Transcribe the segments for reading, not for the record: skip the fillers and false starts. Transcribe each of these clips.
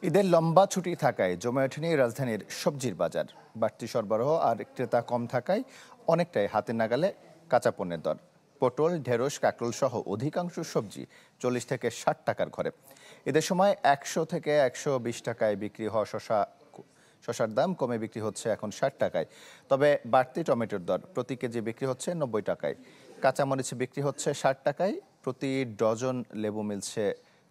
ঈদের লম্বা ছুটি থাকায় জমে ওঠেনি রাজধানীর সবজির বাজার। বাড়তি সরবরাহ আর ক্রেতা কম থাকায় অনেকটাই হাতের নাগালে কাঁচা পণ্যের দর। পটল, ঢেঁড়স, কাঁকরোল সহ অধিকাংশ সবজি 40 থেকে 60 টাকার ঘরে। ঈদের সময় 100 থেকে 120 টাকায় বিক্রি হওয়া শসার দাম কমে বিক্রি হচ্ছে এখন 60 টাকায়। তবে বাড়তি টমেটোর দর প্রতি কেজি বিক্রি হচ্ছে 90 টাকায়। কাঁচামরিচ বিক্রি হচ্ছে 60 টাকায়। প্রতি ডজন লেবু মিলছে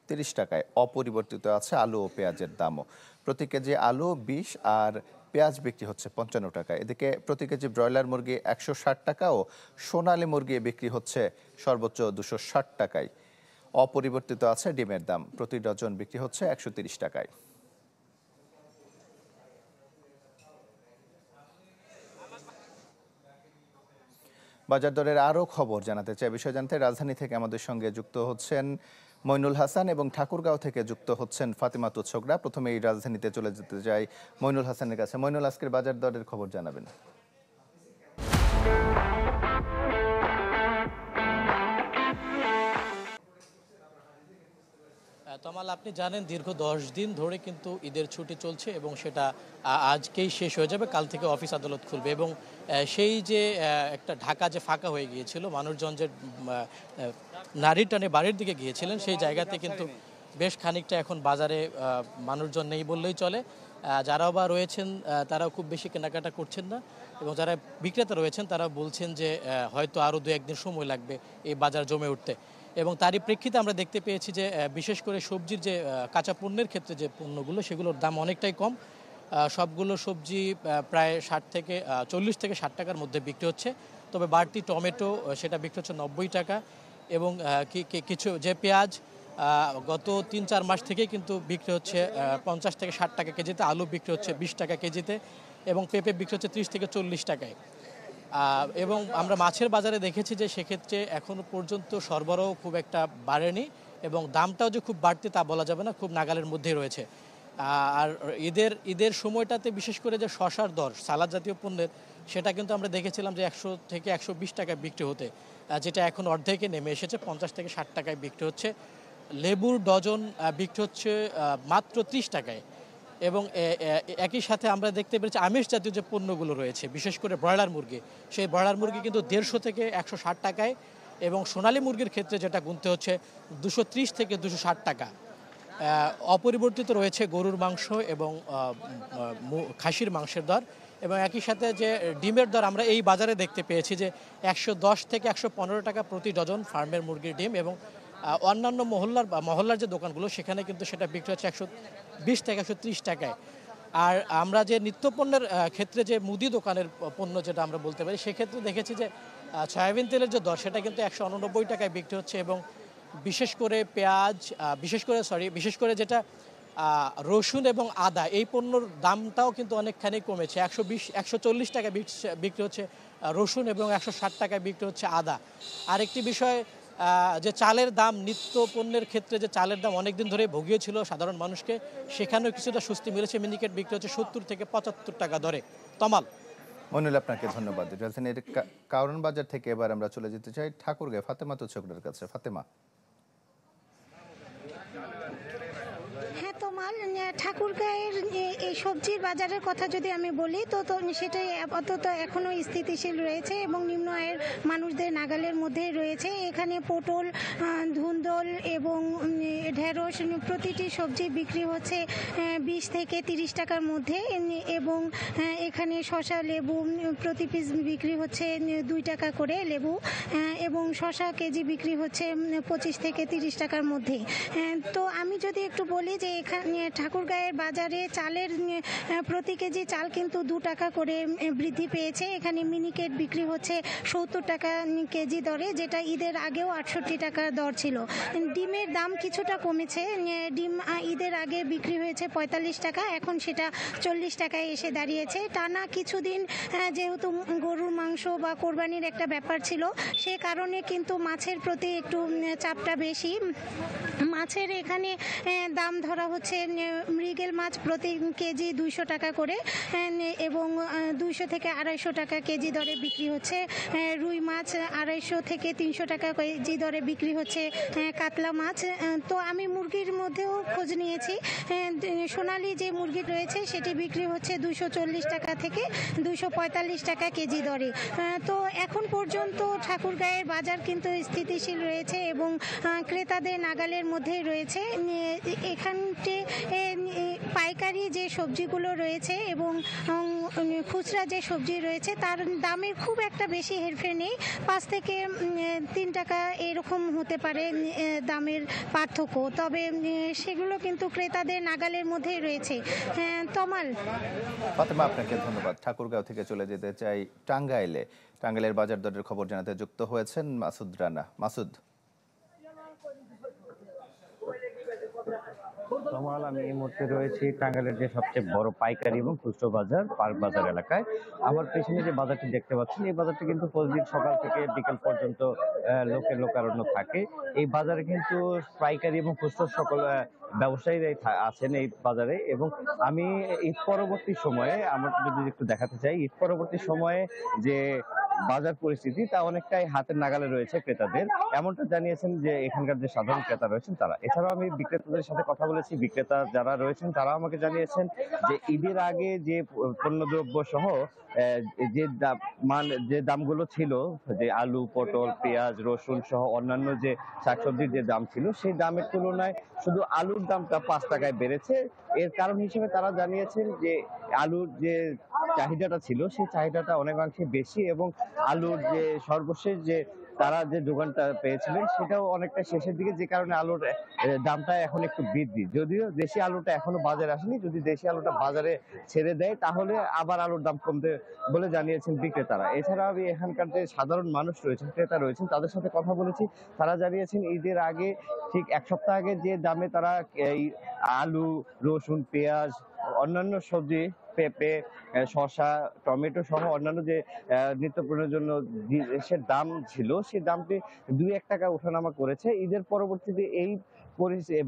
30 টাকায়। অপরিবর্তিত আছে আলু ও পেঁয়াজের দামও। প্রতি কেজি আলু 20 আর পেঁয়াজ বিক্রি হচ্ছে 55 টাকায়। এদিকে প্রতি কেজি ব্রয়লার মুরগি 160 টাকা ও সোনালী মুরগি বিক্রি হচ্ছে সর্বোচ্চ 260 টাকায়। অপরিবর্তিত আছে ডিমের দাম। প্রতি ডজন বিক্রি হচ্ছে 130 টাকায়। বাজার দরের আরও খবর জানাতে চাই। বিষয় জানতে রাজধানী থেকে আমাদের সঙ্গে যুক্ত হচ্ছেন মইনুল হাসান এবং ঠাকুরগাঁও থেকে যুক্ত হচ্ছেন ফাতেমা ছোকরা। প্রথমে এই রাজধানীতে চলে যেতে চাই মইনুল হাসানের কাছে। মইনুল, আজকের বাজার দরের খবর জানাবেন। তমাল, আপনি জানেন দীর্ঘ 10 দিন ধরে কিন্তু ঈদের ছুটি চলছে এবং সেটা আজকেই শেষ হয়ে যাবে। কাল থেকে অফিস আদালত খুলবে এবং সেই যে একটা ঢাকা যে ফাঁকা হয়ে গিয়েছিল, মানুষজন যে নারীর টানে বাড়ির দিকে গিয়েছিলেন, সেই জায়গাতে কিন্তু বেশ খানিকটা এখন বাজারে মানুষজন নেই বললেই চলে। যারাও বা রয়েছেন তারাও খুব বেশি কেনাকাটা করছেন না এবং যারা বিক্রেতা রয়েছেন তারা বলছেন যে হয়তো আরও 2-1 দিন সময় লাগবে এই বাজার জমে উঠতে। এবং তারই প্রেক্ষিতে আমরা দেখতে পেয়েছি যে বিশেষ করে সবজির যে কাঁচা পণ্যের ক্ষেত্রে যে পণ্যগুলো, সেগুলোর দাম অনেকটাই কম। সবগুলো সবজি প্রায় 40 থেকে 60 টাকার মধ্যে বিক্রি হচ্ছে। তবে বাড়তি টমেটো সেটা বিক্রি হচ্ছে 90 টাকা এবং কিছু যে পেঁয়াজ গত 3-4 মাস থেকেই কিন্তু বিক্রি হচ্ছে 50 থেকে 60 টাকা কেজিতে। আলু বিক্রি হচ্ছে 20 টাকা কেজিতে এবং পেঁপে বিক্রি হচ্ছে 30 থেকে 40 টাকায়। এবং আমরা মাছের বাজারে দেখেছি যে সেক্ষেত্রে এখনও পর্যন্ত সরবরাহ খুব একটা বাড়েনি এবং দামটাও যে খুব বাড়তি তা বলা যাবে না, খুব নাগালের মধ্যেই রয়েছে। আর ঈদের সময়টাতে বিশেষ করে যে শসার দর, সালাদ জাতীয় পণ্যের, সেটা কিন্তু আমরা দেখেছিলাম যে 100 থেকে 120 টাকায় বিক্রি হতে, যেটা এখন অর্ধেকে নেমে এসেছে, 50 থেকে 60 টাকায় বিক্রি হচ্ছে। লেবুর ডজন বিক্রি হচ্ছে মাত্র 30 টাকায় এবং একই সাথে আমরা দেখতে পেরেছি আমিষ জাতীয় যে পণ্যগুলো রয়েছে, বিশেষ করে ব্রয়লার মুরগি, সেই ব্রয়লার মুরগি কিন্তু 150 থেকে 160 টাকায় এবং সোনালী মুরগির ক্ষেত্রে যেটা গুনতে হচ্ছে 230 থেকে 260 টাকা। অপরিবর্তিত রয়েছে গরুর মাংস এবং খাসির মাংসের দর এবং একই সাথে যে ডিমের দর আমরা এই বাজারে দেখতে পেয়েছি যে 110 থেকে 115 টাকা প্রতি ডজন ফার্মের মুরগির ডিম এবং অন্যান্য মহল্লার যে দোকানগুলো, সেখানে কিন্তু সেটা বিক্রি হচ্ছে 120 থেকে 130 টাকায়। আর আমরা যে নিত্যপণ্যের ক্ষেত্রে যে মুদি দোকানের পণ্য যেটা আমরা বলতে পারি, সেক্ষেত্রে দেখেছি যে সয়াবিন তেলের যে দর, সেটা কিন্তু 189 টাকায় বিক্রি হচ্ছে এবং বিশেষ করে পেঁয়াজ, বিশেষ করে যেটা রসুন এবং আদা, এই পণ্যর দামটাও কিন্তু অনেকখানি কমেছে। 140 টাকায় বিক্রি হচ্ছে রসুন এবং 160 টাকায় বিক্রি হচ্ছে আদা। আরেকটি বিষয়, যে চালের দাম, নিত্য পণ্যের ক্ষেত্রে যে চালের দাম অনেকদিন ধরে ভুগিয়েছিল সাধারণ মানুষকে, সেখানেও কিছুটা স্বস্তি মিলেছে। মিনিকেট বিক্রি হচ্ছে 70 থেকে 75 টাকা দরে। তমাল। মইনুল, আপনাকে ধন্যবাদ। রাজধানীর কারণ বাজার থেকে এবার আমরা চলে যেতে চাই ঠাকুরগাঁও ফাতেমা ছোকরার কাছে। ফাতেমা। হ্যাঁ তমাল, ঠাকুরগাঁয়ের এই সবজির বাজারের কথা যদি আমি বলি তো সেটাই আপাতত এখনও স্থিতিশীল রয়েছে এবং নিম্ন আয়ের মানুষদের নাগালের মধ্যে রয়েছে। এখানে পটল, ধুন্দল এবং ঢেঁড়স প্রতিটি সবজি বিক্রি হচ্ছে 20 থেকে 30 টাকার মধ্যে এবং এখানে শসা, লেবু প্রতি পিস বিক্রি হচ্ছে 2 টাকা করে লেবু এবং শসা কেজি বিক্রি হচ্ছে 25 থেকে 30 টাকার মধ্যে। তো আমি যদি একটু বলি যে এখানে ঠাকুরগাঁয়ের বাজারে চালের প্রতি কেজি চাল কিন্তু 2 টাকা করে বৃদ্ধি পেয়েছে। এখানে মিনিকেট বিক্রি হচ্ছে 70 টাকা কেজি দরে, যেটা ঈদের আগেও 68 টাকার দর ছিল। ডিমের দাম কিছুটা কমেছে। ডিম ঈদের আগে বিক্রি হয়েছে 45 টাকা, এখন সেটা 40 টাকায় এসে দাঁড়িয়েছে। টানা কিছুদিন যেহেতু গরুর মাংস বা কোরবানির একটা ব্যাপার ছিল, সে কারণে কিন্তু মাছের প্রতি একটু চাপটা বেশি। মাছের এখানে দাম ধরা হচ্ছে মৃগেল মাছ প্রতি কেজি 200 টাকা করে, এবং 200 থেকে 250 টাকা কেজি দরে বিক্রি হচ্ছে। রুই মাছ 250 থেকে 300 টাকা কেজি দরে বিক্রি হচ্ছে। কাতলা মাছ, তো আমি মুরগির মধ্যেও খোঁজ নিয়েছি। সোনালী যে মুরগি রয়েছে সেটি বিক্রি হচ্ছে 240 টাকা থেকে 245 টাকা কেজি দরে। তো এখন পর্যন্ত ঠাকুরগাঁয়ের বাজার কিন্তু স্থিতিশীল রয়েছে এবং ক্রেতাদের নাগালের মধ্যেই রয়েছে। এখানটি পাইকারি যে সবজিগুলো রয়েছে এবং খুচরা যে সবজি রয়েছে তার দামের খুব একটা বেশি হেরফের নেই। 5 থেকে 3 টাকা এরকম হতে পারে দামের পার্থক্য, তবে সেগুলো কিন্তু ক্রেতাদের নাগালের মধ্যেই রয়েছে। তমাল। ফাতেমা, আপনাকে ধন্যবাদ। ঠাকুরগাঁও থেকে চলে যেতে চাই টাঙ্গাইলে। টাঙ্গাইলের বাজার দরের খবর জানাতে যুক্ত হয়েছেন মাসুদ রানা। মাসুদ। তমাল, আমি এই মুহূর্তে রয়েছি টাঙ্গাইলের যে সবচেয়ে বড় পাইকারি এবং খুচরো বাজার পার্ক বাজার এলাকায়। আমার পেছনে যে বাজারটি দেখতে পাচ্ছেন, এই বাজারটি কিন্তু প্রতিদিন সকাল থেকে বিকেল পর্যন্ত লোকারণ্য থাকে। এই বাজারে কিন্তু পাইকারি এবং খুচরো সকল ব্যবসায়ীরাই আছেন এই বাজারে। এবং আমি ঈদ পরবর্তী সময়ে আমরা যদি একটু দেখাতে চাই, ঈদ পরবর্তী সময়ে যে বাজার পরিস্থিতি তা অনেকটাই হাতের নাগালে রয়েছে ক্রেতাদের, এমনটা জানিয়েছেন যে এখানকার যে সাধারণ ক্রেতা রয়েছেন তারা। এছাড়াও আমি বিক্রেতাদের সাথে কথা বলেছি, বিক্রেতা যারা রয়েছেন তারা আমাকে জানিয়েছেন যে ঈদের আগে যে পণ্যদ্রব্য সহ যে দামগুলো ছিল, যে আলু, পটল, পেঁয়াজ, রসুন সহ অন্যান্য যে শাকসবজির যে দাম ছিল, সেই দামের তুলনায় শুধু আলুর দামটা 5 টাকায় বেড়েছে। এর কারণ হিসেবে তারা জানিয়েছেন যে আলুর যে চাহিদাটা ছিল সেই চাহিদাটা অনেকাংশে বেশি এবং আলুর যে সর্বশেষ যে তারা যে যোগানটা পেয়েছিলেন সেটাও অনেকটা শেষের দিকে, যে কারণে আলুর দামটা এখন একটু বৃদ্ধি। যদিও দেশি আলুটা এখনো বাজারে আসেনি, যদি দেশি আলুটা বাজারে ছেড়ে দেয় তাহলে আবার আলুর দাম কমবে বলে জানিয়েছেন বিক্রেতারা। এছাড়া আমি এখানকার যে সাধারণ মানুষ রয়েছেন, ক্রেতা রয়েছেন, তাদের সাথে কথা বলেছি। তারা জানিয়েছেন ঈদের আগে ঠিক 1 সপ্তাহ আগে যে দামে তারা এই আলু, রসুন, পেঁয়াজ, অন্যান্য সবজি, পেঁপে, শসা, টমেটো সহ অন্যান্য যে নিত্য প্রয়োজনের জন্য জিনিসের দাম ছিল সেই দামটি 2-1 টাকা ওঠানামা করেছে। ঈদের পরবর্তীতে এই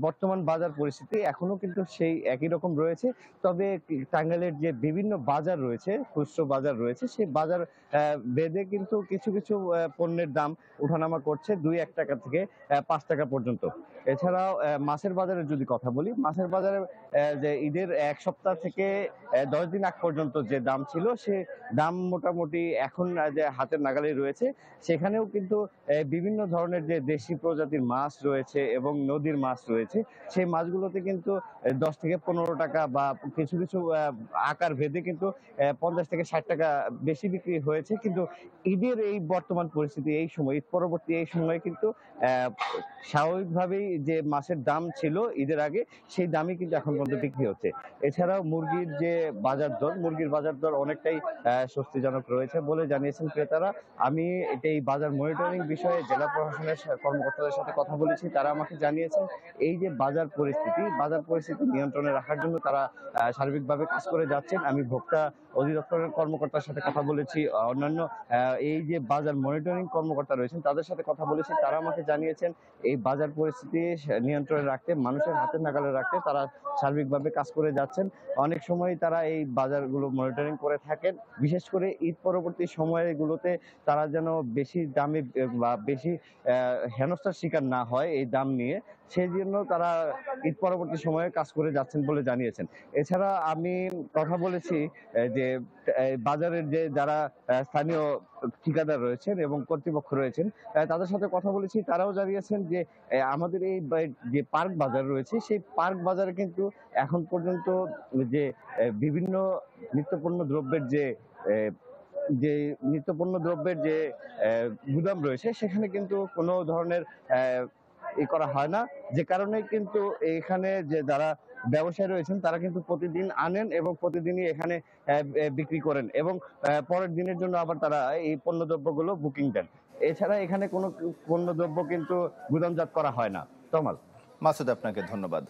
বর্তমান বাজার পরিস্থিতি এখনো কিন্তু সেই একই রকম রয়েছে। তবে টাঙ্গাইলের যে বিভিন্ন বাজার রয়েছে, খুচরো বাজার রয়েছে, সেই বাজার ভেদে কিন্তু কিছু কিছু পণ্যের দাম ওঠানামা করছে 2-1 টাকা থেকে 5 টাকা পর্যন্ত। এছাড়াও মাছের বাজারে যদি কথা বলি, মাছের বাজারে যে ঈদের 1 সপ্তাহ থেকে 10 দিন আগ পর্যন্ত যে দাম ছিল সে দাম মোটামুটি এখন যে হাতের নাগালে রয়েছে। সেখানেও কিন্তু বিভিন্ন ধরনের যে দেশি প্রজাতির মাছ রয়েছে এবং নদীর মাছ রয়েছে, সেই মাছগুলোতে কিন্তু 10 থেকে 15 টাকা বা কিছু কিছু আকার ভেদে কিন্তু 50 থেকে 60 টাকা বেশি বিক্রি হয়েছে। কিন্তু ঈদের এই বর্তমান পরিস্থিতি, এই সময় ঈদ পরবর্তী এই সময়ে কিন্তু স্বাভাবিকভাবেই যে মাছের দাম ছিল ঈদের আগে সেই দামই কিন্তু এখন পর্যন্ত বিক্রি হচ্ছে। এছাড়াও মুরগির বাজার দর অনেকটাই স্বস্তিজনক রয়েছে বলে জানিয়েছেন ক্রেতারা। আমি এই বাজার মনিটরিং বিষয়ে জেলা প্রশাসনের কর্মকর্তাদের সাথে কথা বলেছি। তারা আমাকে জানিয়েছেন এই যে বাজার পরিস্থিতি নিয়ন্ত্রণে রাখার জন্য তারা সার্বিকভাবে কাজ করে যাচ্ছেন। আমি ভোক্তা অধিদপ্তরের কর্মকর্তার সাথে কথা বলেছি, অন্যান্য এই যে বাজার মনিটরিং কর্মকর্তা রয়েছেন তাদের সাথে কথা বলেছি। তারা আমাকে জানিয়েছেন এই বাজার পরিস্থিতি নিয়ন্ত্রণে রাখতে, মানুষের হাতের নাগালে রাখতে তারা সার্বিকভাবে কাজ করে যাচ্ছেন। অনেক সময় তারা এই বাজারগুলো মনিটরিং করে থাকেন, বিশেষ করে ঈদ পরবর্তী সময়গুলোতে তারা যেন বেশি দামে বা বেশি হেনস্থার শিকার না হয় এই দাম নিয়ে, সেই জন্য তারা ঈদ পরবর্তী সময়ে কাজ করে যাচ্ছেন বলে জানিয়েছেন। এছাড়া আমি কথা বলেছি যে বাজারের যে যারা স্থানীয় ঠিকাদার রয়েছেন এবং কর্তৃপক্ষ রয়েছেন তাদের সাথে কথা বলেছি। তারাও জানিয়েছেন যে আমাদের এই যে পার্ক বাজার রয়েছে সেই পার্ক বাজারে কিন্তু এখন পর্যন্ত যে বিভিন্ন নিত্যপণ্য দ্রব্যের যে গুদাম রয়েছে সেখানে কিন্তু কোনো ধরনের করা হয় না, যে কারণে কিন্তু এখানে যে যারা ব্যবসায়ী রয়েছেন তারা কিন্তু প্রতিদিন আনেন এবং প্রতিদিনই এখানে বিক্রি করেন এবং পরের দিনের জন্য আবার তারা এই পণ্যদ্রব্যগুলো বুকিং দেন। এছাড়া এখানে কোনো পণ্যদ্রব্য কিন্তু গুদামজাত করা হয় না। তমাল। মাসুদ, আপনাকে ধন্যবাদ।